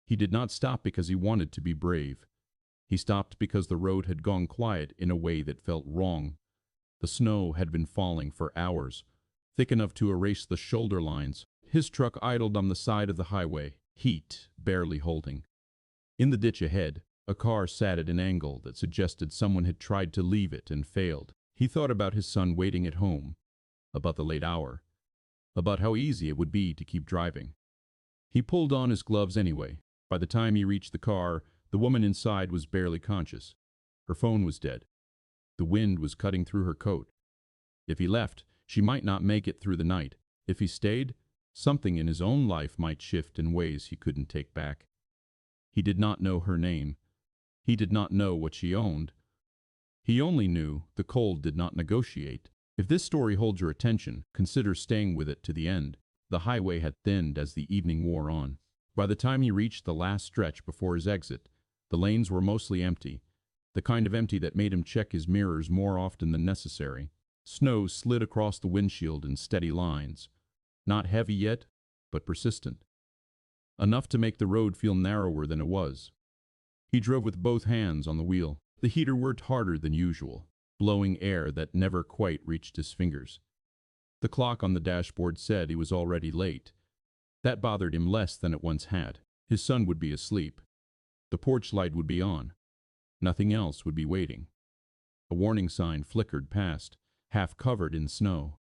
He did not stop because he wanted to be brave. He stopped because the road had gone quiet in a way that felt wrong. The snow had been falling for hours, thick enough to erase the shoulder lines. His truck idled on the side of the highway, heat barely holding. In the ditch ahead, a car sat at an angle that suggested someone had tried to leave it and failed. He thought about his son waiting at home, about the late hour, about how easy it would be to keep driving. He pulled on his gloves anyway. By the time he reached the car, the woman inside was barely conscious. Her phone was dead. The wind was cutting through her coat. If he left, she might not make it through the night. If he stayed, something in his own life might shift in ways he couldn't take back. He did not know her name. He did not know what she owned. He only knew the cold did not negotiate. If this story holds your attention, consider staying with it to the end. The highway had thinned as the evening wore on. By the time he reached the last stretch before his exit, the lanes were mostly empty, the kind of empty that made him check his mirrors more often than necessary. Snow slid across the windshield in steady lines, not heavy yet, but persistent. Enough to make the road feel narrower than it was. He drove with both hands on the wheel. The heater worked harder than usual, blowing air that never quite reached his fingers. The clock on the dashboard said he was already late. That bothered him less than it once had. His son would be asleep. The porch light would be on. Nothing else would be waiting. A warning sign flickered past, half covered in snow.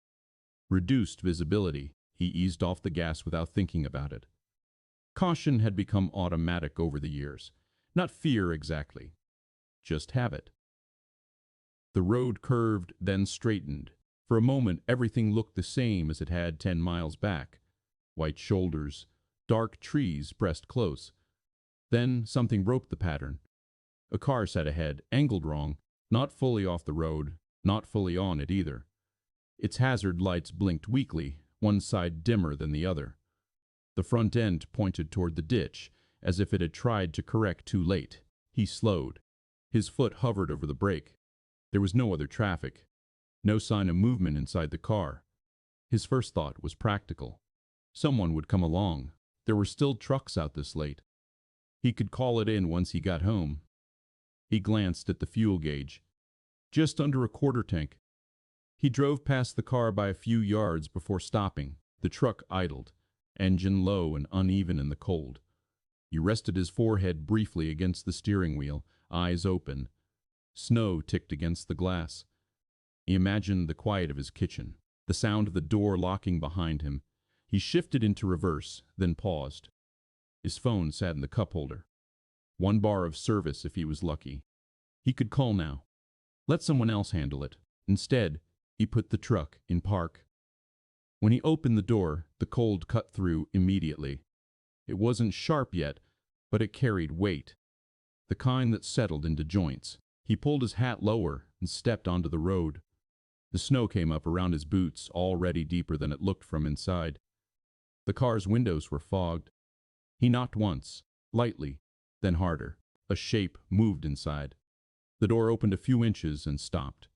Reduced visibility. He eased off the gas without thinking about it. Caution had become automatic over the years. Not fear exactly, just habit. The road curved, then straightened. For a moment, everything looked the same as it had 10 miles back. White shoulders, dark trees pressed close. Then something broke the pattern. A car sat ahead, angled wrong, not fully off the road, not fully on it either. Its hazard lights blinked weakly, one side dimmer than the other. The front end pointed toward the ditch, as if it had tried to correct too late. He slowed. His foot hovered over the brake. There was no other traffic, no sign of movement inside the car. His first thought was practical. Someone would come along. There were still trucks out this late. He could call it in once he got home. He glanced at the fuel gauge. Just under a quarter tank. He drove past the car by a few yards before stopping. The truck idled, engine low and uneven in the cold. He rested his forehead briefly against the steering wheel, eyes open. Snow ticked against the glass. He imagined the quiet of his kitchen, the sound of the door locking behind him. He shifted into reverse, then paused. His phone sat in the cup holder. 1 bar of service if he was lucky. He could call now. Let someone else handle it. Instead, he put the truck in park. When he opened the door, the cold cut through immediately. It wasn't sharp yet, but it carried weight, the kind that settled into joints. He pulled his hat lower and stepped onto the road. The snow came up around his boots, already deeper than it looked from inside. The car's windows were fogged. He knocked once, lightly, then harder. A shape moved inside. The door opened a few inches and stopped.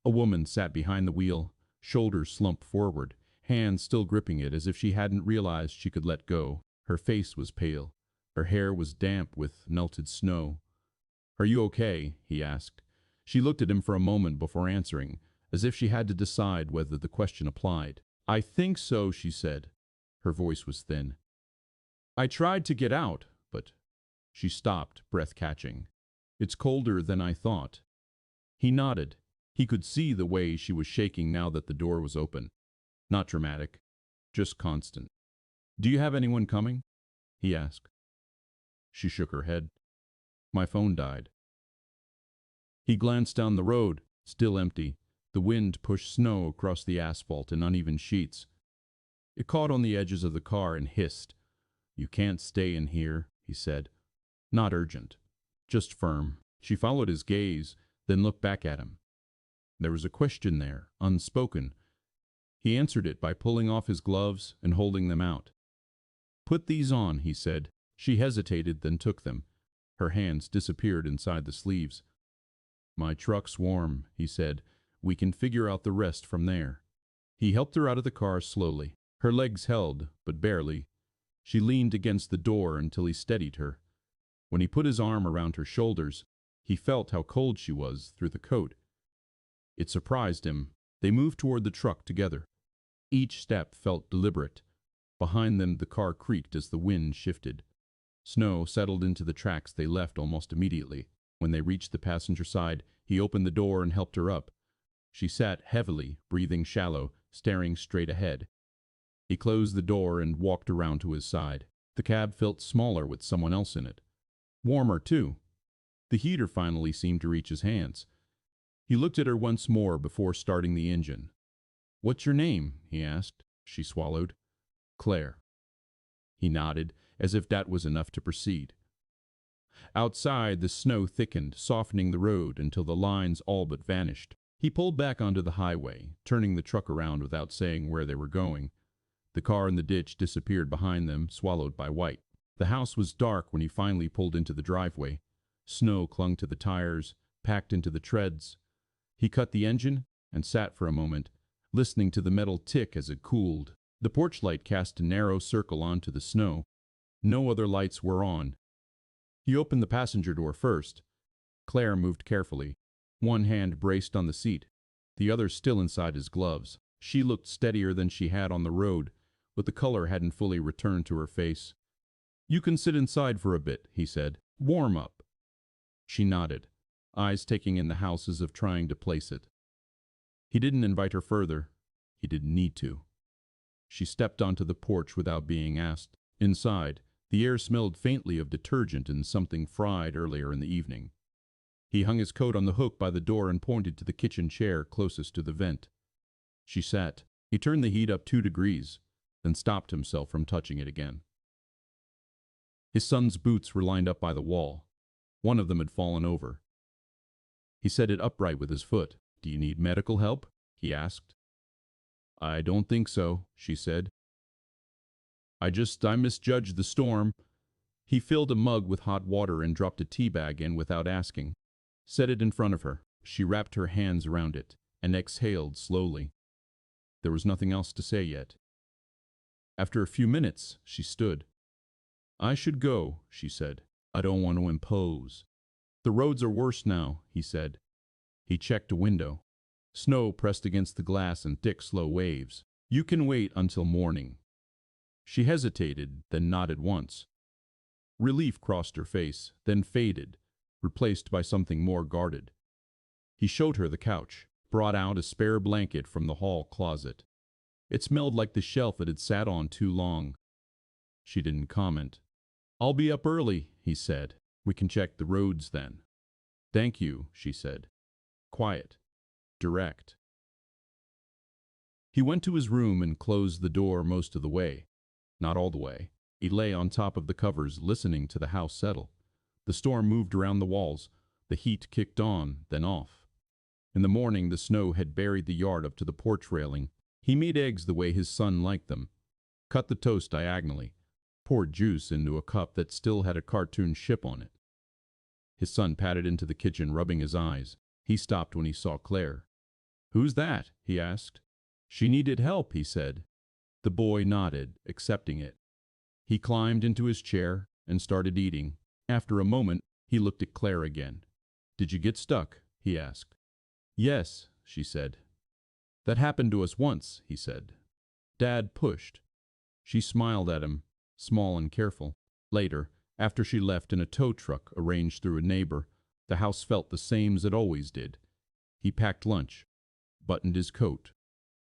A woman sat behind the wheel, shoulders slumped forward, hands still gripping it as if she hadn't realized she could let go. Her face was pale. Her hair was damp with melted snow. "Are you okay?" he asked. She looked at him for a moment before answering, as if she had to decide whether the question applied. "I think so," she said. Her voice was thin. "I tried to get out, but—" She stopped, breath catching. "It's colder than I thought." He nodded. He could see the way she was shaking now that the door was open. Not dramatic, just constant. "Do you have anyone coming?" he asked. She shook her head. "My phone died." He glanced down the road, still empty. The wind pushed snow across the asphalt in uneven sheets. It caught on the edges of the car and hissed. "You can't stay in here," he said. Not urgent, just firm. She followed his gaze, then looked back at him. There was a question there, unspoken. He answered it by pulling off his gloves and holding them out. "Put these on," he said. She hesitated, then took them. Her hands disappeared inside the sleeves. "My truck's warm," he said. "We can figure out the rest from there." He helped her out of the car slowly. Her legs held, but barely. She leaned against the door until he steadied her. When he put his arm around her shoulders, he felt how cold she was through the coat. It surprised him. They moved toward the truck together. Each step felt deliberate. Behind them, the car creaked as the wind shifted. Snow settled into the tracks they left almost immediately. When they reached the passenger side, he opened the door and helped her up. She sat heavily, breathing shallow, staring straight ahead. He closed the door and walked around to his side. The cab felt smaller with someone else in it. Warmer, too. The heater finally seemed to reach his hands. He looked at her once more before starting the engine. "What's your name?" he asked. She swallowed. "Claire." He nodded, as if that was enough to proceed. Outside, the snow thickened, softening the road until the lines all but vanished. He pulled back onto the highway, turning the truck around without saying where they were going. The car in the ditch disappeared behind them, swallowed by white. The house was dark when he finally pulled into the driveway. Snow clung to the tires, packed into the treads. He cut the engine and sat for a moment, listening to the metal tick as it cooled. The porch light cast a narrow circle onto the snow. No other lights were on. He opened the passenger door first. Claire moved carefully, one hand braced on the seat, the other still inside his gloves. She looked steadier than she had on the road, but the color hadn't fully returned to her face. "You can sit inside for a bit," he said. "Warm up." She nodded, eyes taking in the house as if trying to place it. He didn't invite her further. He didn't need to. She stepped onto the porch without being asked. Inside, the air smelled faintly of detergent and something fried earlier in the evening. He hung his coat on the hook by the door and pointed to the kitchen chair closest to the vent. She sat. He turned the heat up 2 degrees, then stopped himself from touching it again. His son's boots were lined up by the wall. One of them had fallen over. He set it upright with his foot. "Do you need medical help?" he asked. "I don't think so," she said. I misjudged the storm." He filled a mug with hot water and dropped a tea bag in without asking. Set it in front of her. She wrapped her hands around it and exhaled slowly. There was nothing else to say yet. After a few minutes, she stood. "I should go," she said. "I don't want to impose." "The roads are worse now," he said. He checked a window. Snow pressed against the glass in thick, slow waves. "You can wait until morning." She hesitated, then nodded once. Relief crossed her face, then faded, replaced by something more guarded. He showed her the couch, brought out a spare blanket from the hall closet. It smelled like the shelf it had sat on too long. She didn't comment. "I'll be up early," he said. "We can check the roads then." "Thank you," she said. Quiet. Direct. He went to his room and closed the door most of the way. Not all the way. He lay on top of the covers, listening to the house settle. The storm moved around the walls. The heat kicked on, then off. In the morning, the snow had buried the yard up to the porch railing. He made eggs the way his son liked them. Cut the toast diagonally. Poured juice into a cup that still had a cartoon ship on it. His son padded into the kitchen, rubbing his eyes. He stopped when he saw Claire. "Who's that?" he asked. "She needed help," he said. The boy nodded, accepting it. He climbed into his chair and started eating. After a moment, he looked at Claire again. "Did you get stuck?" he asked. "Yes," she said. "That happened to us once," he said. "Dad pushed." She smiled at him, small and careful. Later, after she left in a tow truck arranged through a neighbor, the house felt the same as it always did. He packed lunch, buttoned his coat,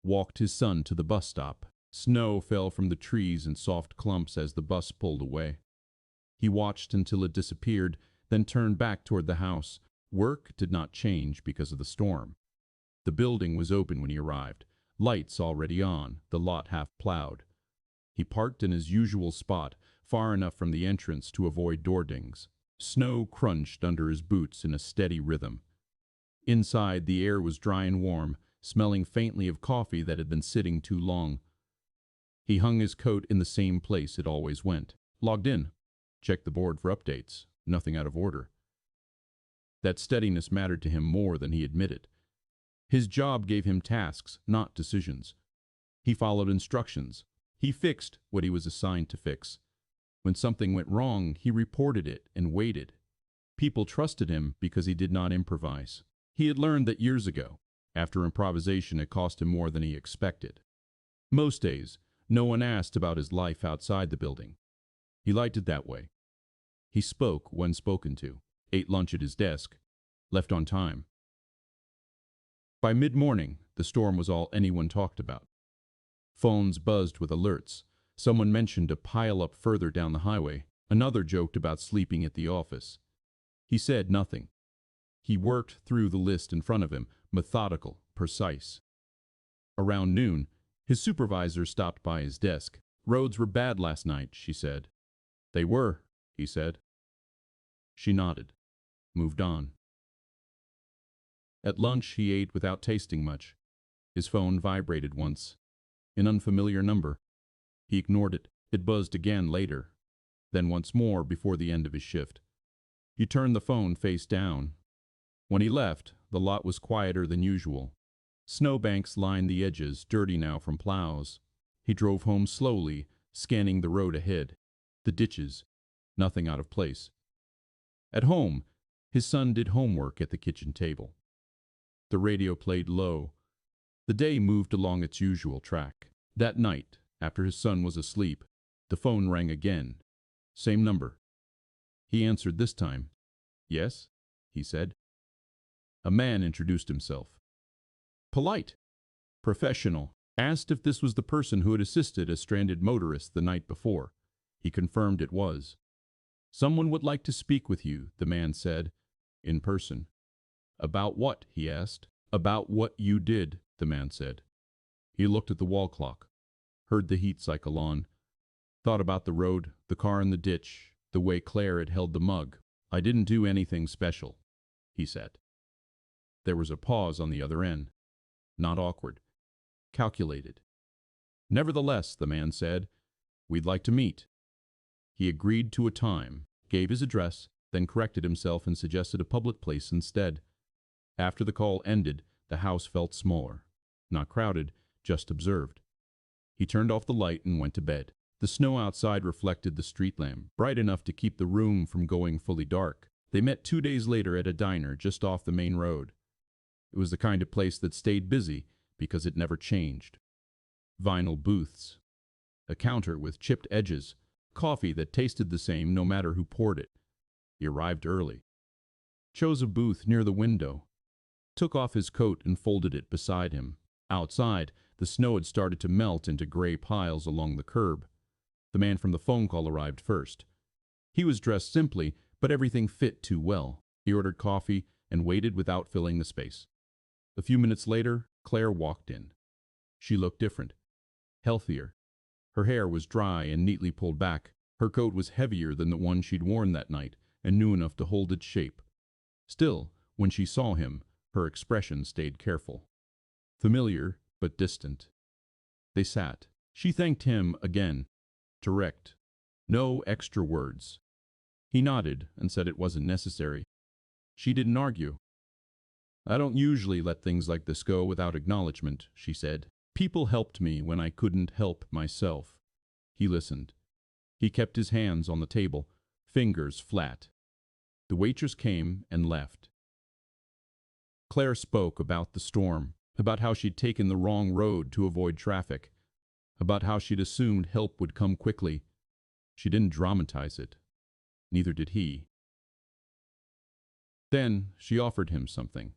walked his son to the bus stop. Snow fell from the trees in soft clumps as the bus pulled away. He watched until it disappeared, then turned back toward the house. Work did not change because of the storm. The building was open when he arrived, lights already on, the lot half plowed. He parked in his usual spot, far enough from the entrance to avoid door dings. Snow crunched under his boots in a steady rhythm. Inside, the air was dry and warm, smelling faintly of coffee that had been sitting too long. He hung his coat in the same place it always went. Logged in. Checked the board for updates. Nothing out of order. That steadiness mattered to him more than he admitted. His job gave him tasks, not decisions. He followed instructions. He fixed what he was assigned to fix. When something went wrong, he reported it and waited. People trusted him because he did not improvise. He had learned that years ago. After improvisation, it cost him more than he expected. Most days, no one asked about his life outside the building. He liked it that way. He spoke when spoken to, ate lunch at his desk, left on time. By mid-morning, the storm was all anyone talked about. Phones buzzed with alerts. Someone mentioned a pile-up further down the highway. Another joked about sleeping at the office. He said nothing. He worked through the list in front of him, methodical, precise. Around noon, his supervisor stopped by his desk. "Roads were bad last night," she said. "They were," he said. She nodded, moved on. At lunch, he ate without tasting much. His phone vibrated once. An unfamiliar number. He ignored it. It buzzed again later, then once more before the end of his shift. He turned the phone face down. When he left, the lot was quieter than usual. Snowbanks lined the edges, dirty now from plows. He drove home slowly, scanning the road ahead. The ditches, nothing out of place. At home, his son did homework at the kitchen table. The radio played low. The day moved along its usual track. That night, after his son was asleep, the phone rang again. Same number. He answered this time. "Yes," he said. A man introduced himself. Polite, professional, asked if this was the person who had assisted a stranded motorist the night before. He confirmed it was. "Someone would like to speak with you," the man said, "in person." "About what?" he asked. "About what you did," the man said. He looked at the wall clock, heard the heat cycle on, thought about the road, the car in the ditch, the way Claire had held the mug. "I didn't do anything special," he said. There was a pause on the other end. Not awkward. Calculated. "Nevertheless," the man said, "we'd like to meet." He agreed to a time, gave his address, then corrected himself and suggested a public place instead. After the call ended, the house felt smaller. Not crowded, just observed. He turned off the light and went to bed. The snow outside reflected the street lamp, bright enough to keep the room from going fully dark. They met 2 days later at a diner just off the main road. It was the kind of place that stayed busy because it never changed. Vinyl booths, a counter with chipped edges, coffee that tasted the same no matter who poured it. He arrived early. Chose a booth near the window. Took off his coat and folded it beside him. Outside, the snow had started to melt into gray piles along the curb. The man from the phone call arrived first. He was dressed simply, but everything fit too well. He ordered coffee and waited without filling the space. A few minutes later, Claire walked in. She looked different, healthier. Her hair was dry and neatly pulled back. Her coat was heavier than the one she'd worn that night and new enough to hold its shape. Still, when she saw him, her expression stayed careful. Familiar, but distant. They sat. She thanked him again. Direct. No extra words. He nodded and said it wasn't necessary. She didn't argue. "I don't usually let things like this go without acknowledgement," she said. "People helped me when I couldn't help myself." He listened. He kept his hands on the table, fingers flat. The waitress came and left. Claire spoke about the storm, about how she'd taken the wrong road to avoid traffic, about how she'd assumed help would come quickly. She didn't dramatize it. Neither did he. Then she offered him something.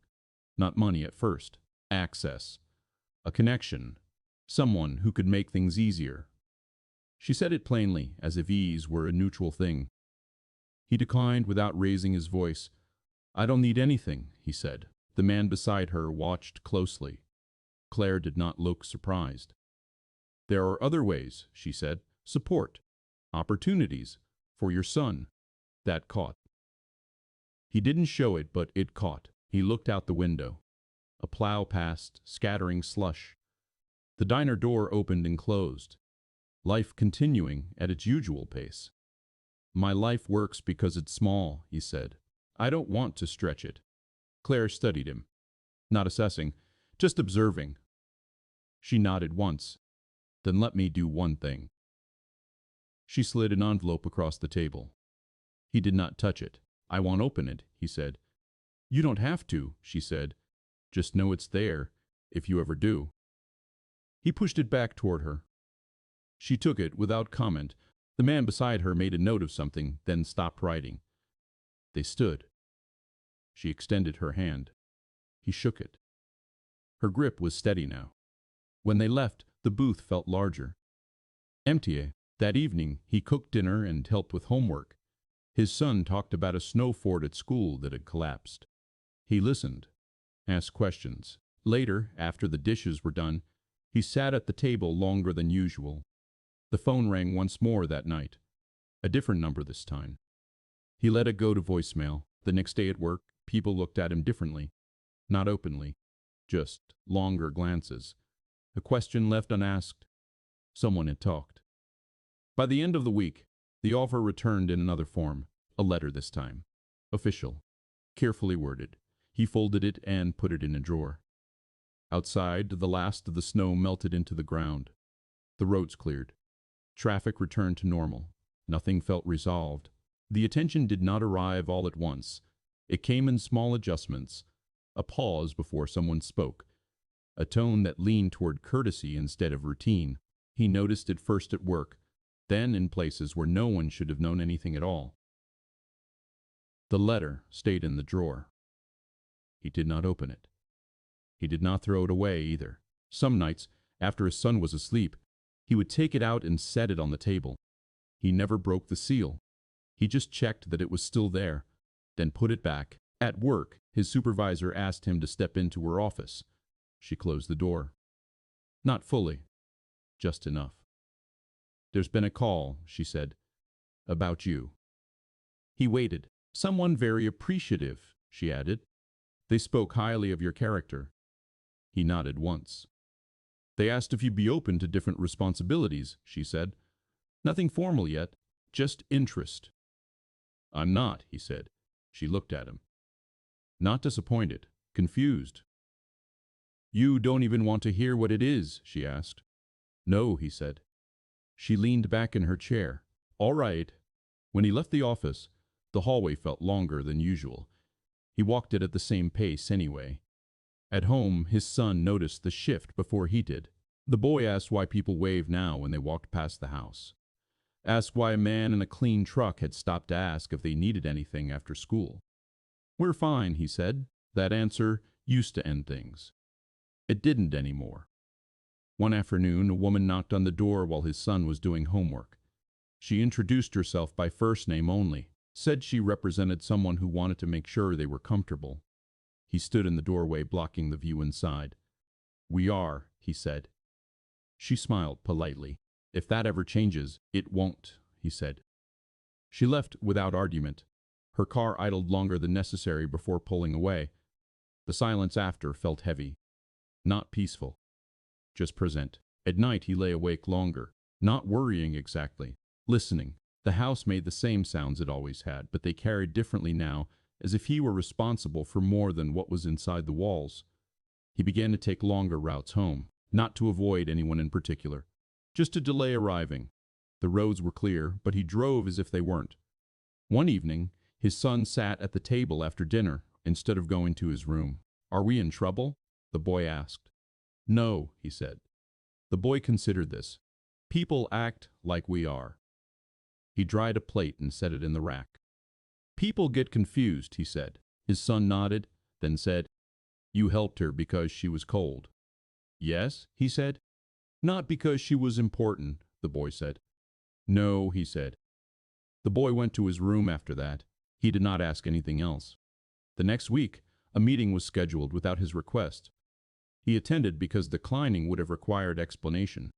Not money at first. Access. A connection. Someone who could make things easier. She said it plainly, as if ease were a neutral thing. He declined without raising his voice. "I don't need anything," he said. The man beside her watched closely. Claire did not look surprised. "There are other ways," she said. "Support. Opportunities. For your son." That caught. He didn't show it, but it caught. He looked out the window. A plow passed, scattering slush. The diner door opened and closed. Life continuing at its usual pace. "My life works because it's small," he said. "I don't want to stretch it." Claire studied him. Not assessing, just observing. She nodded once. Then let me do one thing. She slid an envelope across the table. He did not touch it. I won't open it, he said. You don't have to, she said. Just know it's there, if you ever do. He pushed it back toward her. She took it without comment. The man beside her made a note of something, then stopped writing. They stood. She extended her hand. He shook it. Her grip was steady now. When they left, the booth felt larger. Empty. That evening, he cooked dinner and helped with homework. His son talked about a snow fort at school that had collapsed. He listened, asked questions. Later, after the dishes were done, he sat at the table longer than usual. The phone rang once more that night. A different number this time. He let it go to voicemail. The next day at work, people looked at him differently. Not openly, just longer glances. A question left unasked. Someone had talked. By the end of the week, the offer returned in another form, a letter this time. Official, carefully worded. He folded it and put it in a drawer. Outside, the last of the snow melted into the ground. The roads cleared. Traffic returned to normal. Nothing felt resolved. The attention did not arrive all at once. It came in small adjustments. A pause before someone spoke. A tone that leaned toward courtesy instead of routine. He noticed it first at work, then in places where no one should have known anything at all. The letter stayed in the drawer. He did not open it. He did not throw it away either. Some nights, after his son was asleep, he would take it out and set it on the table. He never broke the seal. He just checked that it was still there, then put it back. At work, his supervisor asked him to step into her office. She closed the door. Not fully, just enough. There's been a call, she said, about you. He waited. Someone very appreciative, she added. They spoke highly of your character. He nodded once. They asked if you'd be open to different responsibilities, she said. Nothing formal yet, just interest. I'm not, he said. She looked at him. Not disappointed, confused. You don't even want to hear what it is, she asked. No, he said. She leaned back in her chair. All right. When he left the office, the hallway felt longer than usual. He walked it at the same pace anyway. At home, his son noticed the shift before he did. The boy asked why people waved now when they walked past the house. Asked why a man in a clean truck had stopped to ask if they needed anything after school. We're fine, he said. That answer used to end things. It didn't anymore. One afternoon, a woman knocked on the door while his son was doing homework. She introduced herself by first name only, said she represented someone who wanted to make sure they were comfortable. He stood in the doorway, blocking the view inside. We are, he said. She smiled politely. If that ever changes, it won't, he said. She left without argument. Her car idled longer than necessary before pulling away. The silence after felt heavy. Not peaceful. Just present. At night he lay awake longer, not worrying exactly, listening. The house made the same sounds it always had, but they carried differently now, as if he were responsible for more than what was inside the walls. He began to take longer routes home, not to avoid anyone in particular, just to delay arriving. The roads were clear, but he drove as if they weren't. One evening, his son sat at the table after dinner instead of going to his room. Are we in trouble? The boy asked. No, he said. The boy considered this. People act like we are. He dried a plate and set it in the rack. People get confused, he said. His son nodded, then said, You helped her because she was cold. Yes, he said. Not because she was important, the boy said. No, he said. The boy went to his room after that. He did not ask anything else. The next week, a meeting was scheduled without his request. He attended because declining would have required explanation.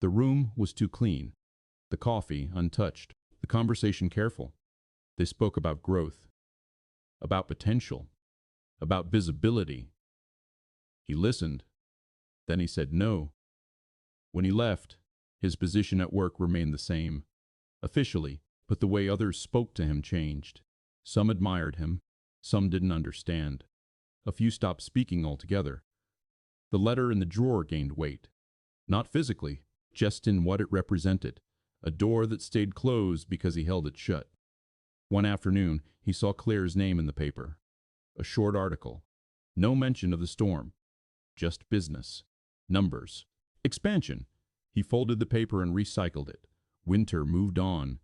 The room was too clean, the coffee untouched, the conversation careful. They spoke about growth, about potential, about visibility. He listened. Then he said no. When he left, his position at work remained the same, officially, but the way others spoke to him changed. Some admired him, some didn't understand. A few stopped speaking altogether. The letter in the drawer gained weight. Not physically, just in what it represented, a door that stayed closed because he held it shut. One afternoon, he saw Claire's name in the paper. A short article. No mention of the storm. Just business. Numbers. Expansion. He folded the paper and recycled it. Winter moved on.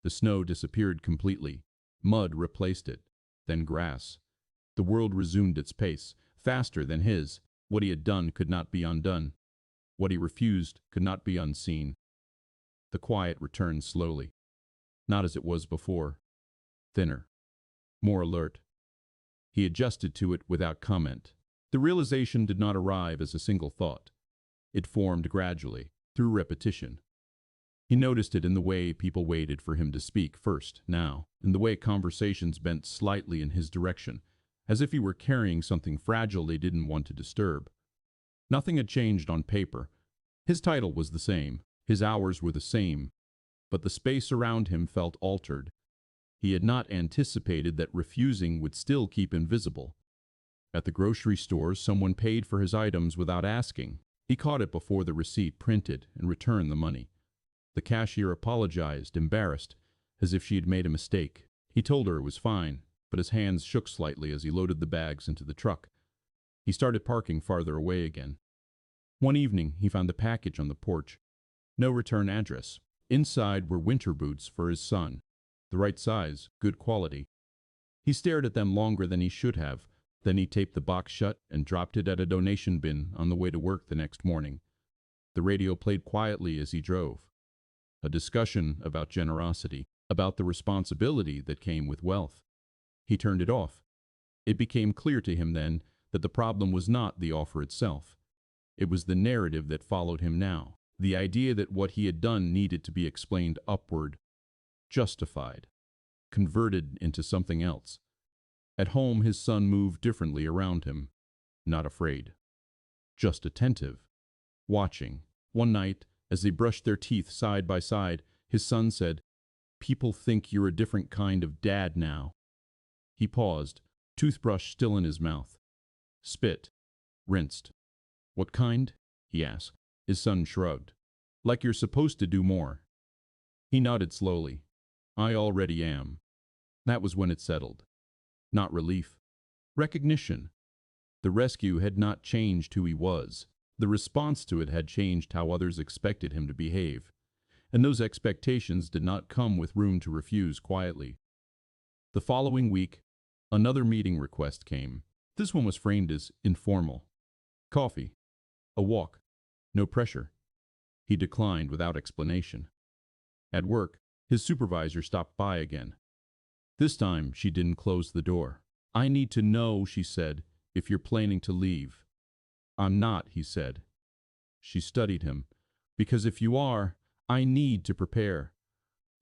The snow disappeared completely. Mud replaced it. Then grass. The world resumed its pace, faster than his. What he had done could not be undone. What he refused could not be unseen. The quiet returned slowly. Not as it was before. Thinner. More alert. He adjusted to it without comment. The realization did not arrive as a single thought. It formed gradually, through repetition. He noticed it in the way people waited for him to speak first, now, in the way conversations bent slightly in his direction, as if he were carrying something fragile they didn't want to disturb. Nothing had changed on paper. His title was the same, his hours were the same, but the space around him felt altered. He had not anticipated that refusing would still keep him visible. At the grocery store, someone paid for his items without asking. He caught it before the receipt printed and returned the money. The cashier apologized, embarrassed, as if she had made a mistake. He told her it was fine, but his hands shook slightly as he loaded the bags into the truck. He started parking farther away again. One evening, he found the package on the porch. No return address. Inside were winter boots for his son. The right size, good quality. He stared at them longer than he should have. Then he taped the box shut and dropped it at a donation bin on the way to work the next morning. The radio played quietly as he drove. A discussion about generosity, about the responsibility that came with wealth. He turned it off. It became clear to him then that the problem was not the offer itself. It was the narrative that followed him now, the idea that what he had done needed to be explained upward, justified, converted into something else. At home, his son moved differently around him, not afraid, just attentive, watching. One night, as they brushed their teeth side by side, his son said, "People think you're a different kind of dad now." He paused, toothbrush still in his mouth. Spit. Rinsed. "What kind?" he asked. His son shrugged. "Like you're supposed to do more." He nodded slowly. "I already am." That was when it settled. Not relief. Recognition. The rescue had not changed who he was. The response to it had changed how others expected him to behave. And those expectations did not come with room to refuse quietly. The following week, another meeting request came. This one was framed as informal. Coffee. A walk. No pressure. He declined without explanation. At work, his supervisor stopped by again. This time, she didn't close the door. "I need to know," she said, "if you're planning to leave." "I'm not," he said. She studied him. "Because if you are, I need to prepare."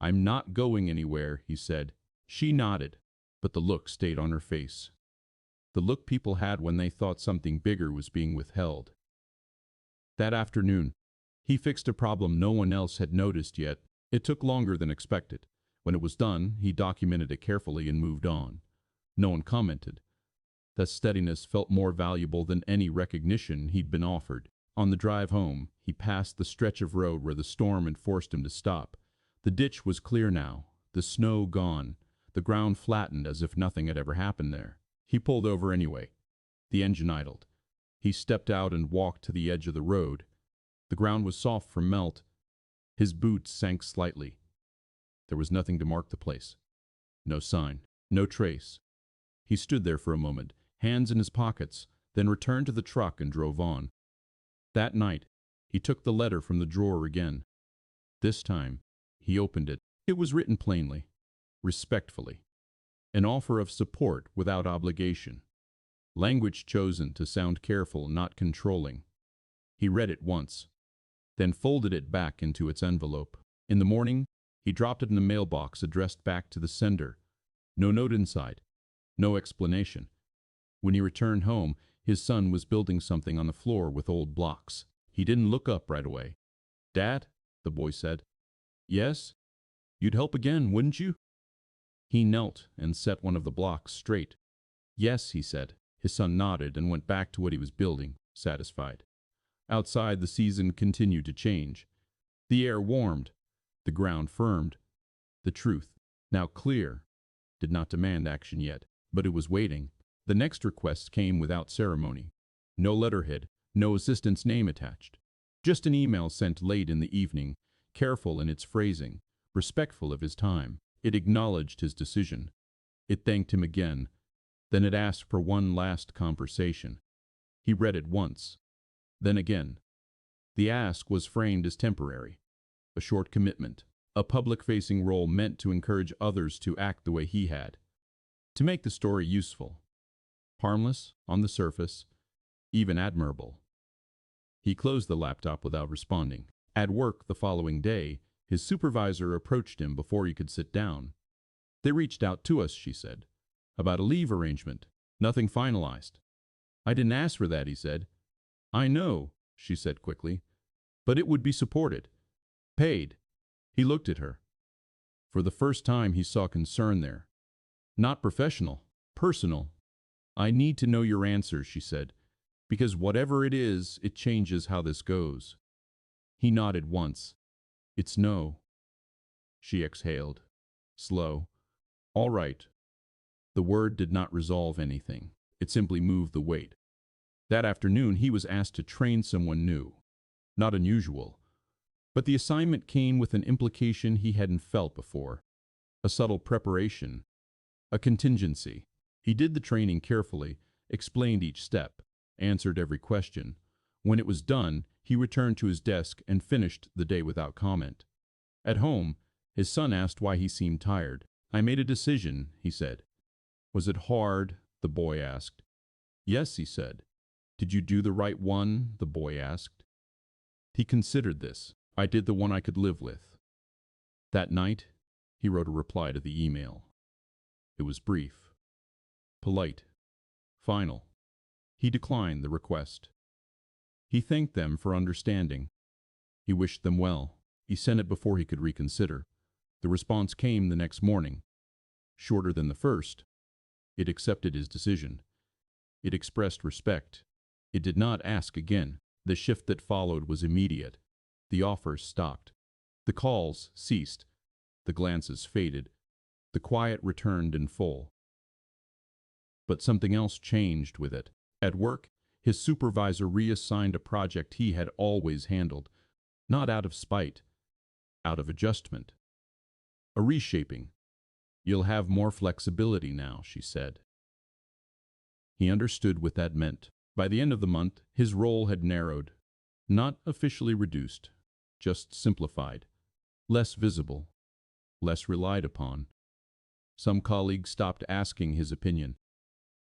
"I'm not going anywhere," he said. She nodded, but the look stayed on her face. The look people had when they thought something bigger was being withheld. That afternoon, he fixed a problem no one else had noticed yet. It took longer than expected. When it was done, he documented it carefully and moved on. No one commented. That steadiness felt more valuable than any recognition he'd been offered. On the drive home, he passed the stretch of road where the storm had forced him to stop. The ditch was clear now, the snow gone, the ground flattened as if nothing had ever happened there. He pulled over anyway. The engine idled. He stepped out and walked to the edge of the road. The ground was soft from melt. His boots sank slightly. There was nothing to mark the place. No sign, no trace. He stood there for a moment, hands in his pockets, then returned to the truck and drove on. That night, he took the letter from the drawer again. This time, he opened it. It was written plainly, respectfully. An offer of support without obligation. Language chosen to sound careful, not controlling. He read it once, then folded it back into its envelope. In the morning, he dropped it in a mailbox addressed back to the sender. No note inside. No explanation. When he returned home, his son was building something on the floor with old blocks. He didn't look up right away. "Dad?" the boy said. "Yes? You'd help again, wouldn't you?" He knelt and set one of the blocks straight. "Yes," he said. His son nodded and went back to what he was building, satisfied. Outside, the season continued to change. The air warmed. The ground firmed. The truth, now clear, did not demand action yet, but it was waiting. The next request came without ceremony. No letterhead, no assistant's name attached. Just an email sent late in the evening, careful in its phrasing, respectful of his time. It acknowledged his decision. It thanked him again. Then it asked for one last conversation. He read it once. Then again. The ask was framed as temporary. A short commitment. A public-facing role meant to encourage others to act the way he had. To make the story useful. Harmless, on the surface, even admirable. He closed the laptop without responding. At work the following day, his supervisor approached him before he could sit down. "They reached out to us," she said, "about a leave arrangement. Nothing finalized." "I didn't ask for that," he said. "I know," she said quickly, "but it would be supported. Paid." He looked at her. For the first time he saw concern there. Not professional, personal. "I need to know your answer," she said, "because whatever it is, it changes how this goes." He nodded once. "It's no." She exhaled. Slow. "All right." The word did not resolve anything. It simply moved the weight. That afternoon he was asked to train someone new. Not unusual. But the assignment came with an implication he hadn't felt before. A subtle preparation. A contingency. He did the training carefully, explained each step, answered every question. When it was done, he returned to his desk and finished the day without comment. At home, his son asked why he seemed tired. "I made a decision," he said. "Was it hard?" the boy asked. "Yes," he said. "Did you do the right one?" the boy asked. He considered this. "I did the one I could live with." That night, he wrote a reply to the email. It was brief, polite, final. He declined the request. He thanked them for understanding. He wished them well. He sent it before he could reconsider. The response came the next morning. Shorter than the first. It accepted his decision. It expressed respect. It did not ask again. The shift that followed was immediate. The offers stopped. The calls ceased. The glances faded. The quiet returned in full. But something else changed with it. At work, his supervisor reassigned a project he had always handled, not out of spite, out of adjustment. A reshaping. "You'll have more flexibility now," she said. He understood what that meant. By the end of the month, his role had narrowed. Not officially reduced, just simplified. Less visible, less relied upon. Some colleagues stopped asking his opinion.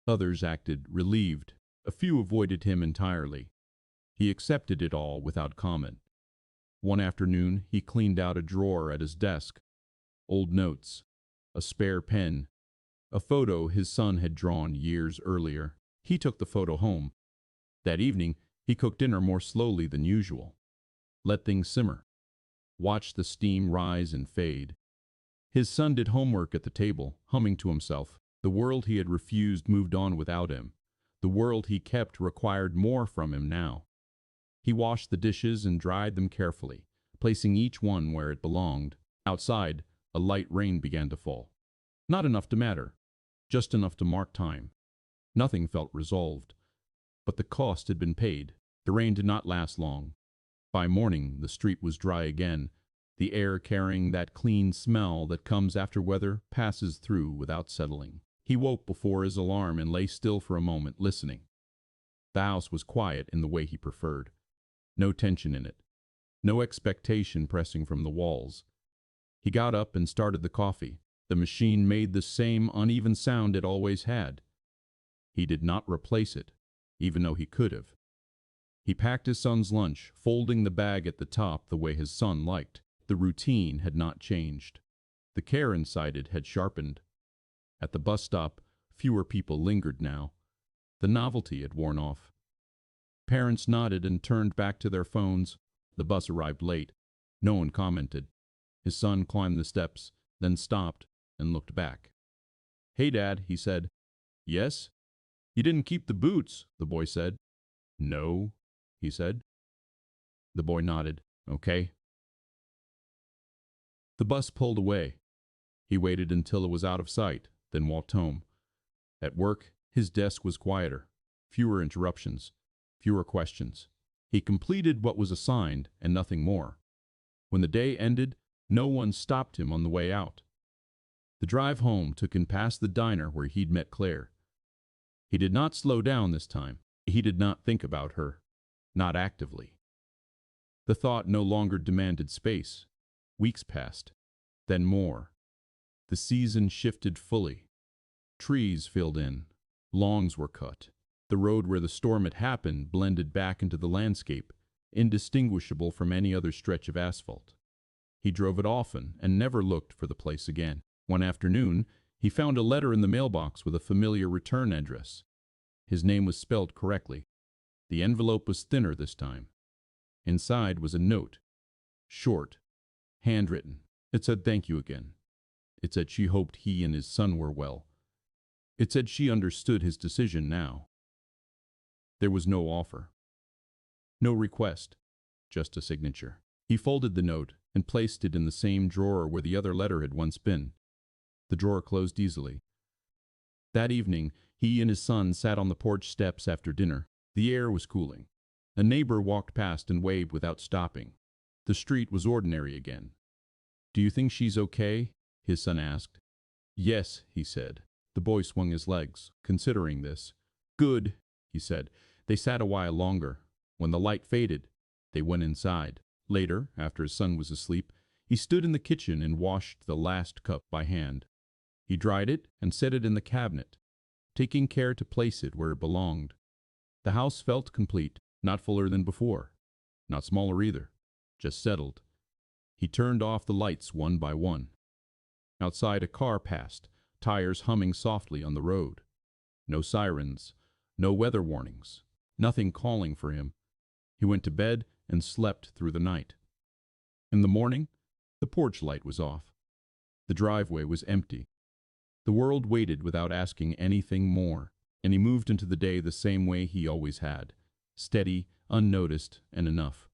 Others acted relieved. A few avoided him entirely. He accepted it all without comment. One afternoon, he cleaned out a drawer at his desk. Old notes, a spare pen, a photo his son had drawn years earlier. He took the photo home. That evening, he cooked dinner more slowly than usual. Let things simmer. Watched the steam rise and fade. His son did homework at the table, humming to himself. The world he had refused moved on without him. The world he kept required more from him now. He washed the dishes and dried them carefully, placing each one where it belonged. Outside, a light rain began to fall. Not enough to matter, just enough to mark time. Nothing felt resolved, but the cost had been paid. The rain did not last long. By morning, the street was dry again, the air carrying that clean smell that comes after weather passes through without settling. He woke before his alarm and lay still for a moment, listening. The house was quiet in the way he preferred. No tension in it. No expectation pressing from the walls. He got up and started the coffee. The machine made the same uneven sound it always had. He did not replace it, even though he could have. He packed his son's lunch, folding the bag at the top the way his son liked. The routine had not changed. The care inside it had sharpened. At the bus stop, fewer people lingered now. The novelty had worn off. Parents nodded and turned back to their phones. The bus arrived late. No one commented. His son climbed the steps, then stopped and looked back. "Hey, Dad," he said. "Yes?" "You didn't keep the boots," the boy said. "No," he said. The boy nodded. "Okay." The bus pulled away. He waited until it was out of sight, then walked home. At work, his desk was quieter, fewer interruptions, fewer questions. He completed what was assigned and nothing more. When the day ended, no one stopped him on the way out. The drive home took him past the diner where he'd met Claire. He did not slow down this time. He did not think about her, not actively. The thought no longer demanded space. Weeks passed, then more. The season shifted fully. Trees filled in. Lawns were cut. The road where the storm had happened blended back into the landscape, indistinguishable from any other stretch of asphalt. He drove it often and never looked for the place again. One afternoon, he found a letter in the mailbox with a familiar return address. His name was spelled correctly. The envelope was thinner this time. Inside was a note. Short, handwritten. It said thank you again. It said she hoped he and his son were well. It said she understood his decision now. There was no offer. No request. Just a signature. He folded the note and placed it in the same drawer where the other letter had once been. The drawer closed easily. That evening, he and his son sat on the porch steps after dinner. The air was cooling. A neighbor walked past and waved without stopping. The street was ordinary again. "Do you think she's okay?" his son asked. "Yes," he said. The boy swung his legs, considering this. "Good," he said. They sat a while longer. When the light faded, they went inside. Later, after his son was asleep, he stood in the kitchen and washed the last cup by hand. He dried it and set it in the cabinet, taking care to place it where it belonged. The house felt complete, not fuller than before, not smaller either, just settled. He turned off the lights one by one. Outside, a car passed, tires humming softly on the road. No sirens, no weather warnings, nothing calling for him. He went to bed and slept through the night. In the morning, the porch light was off. The driveway was empty. The world waited without asking anything more, and he moved into the day the same way he always had, steady, unnoticed, and enough.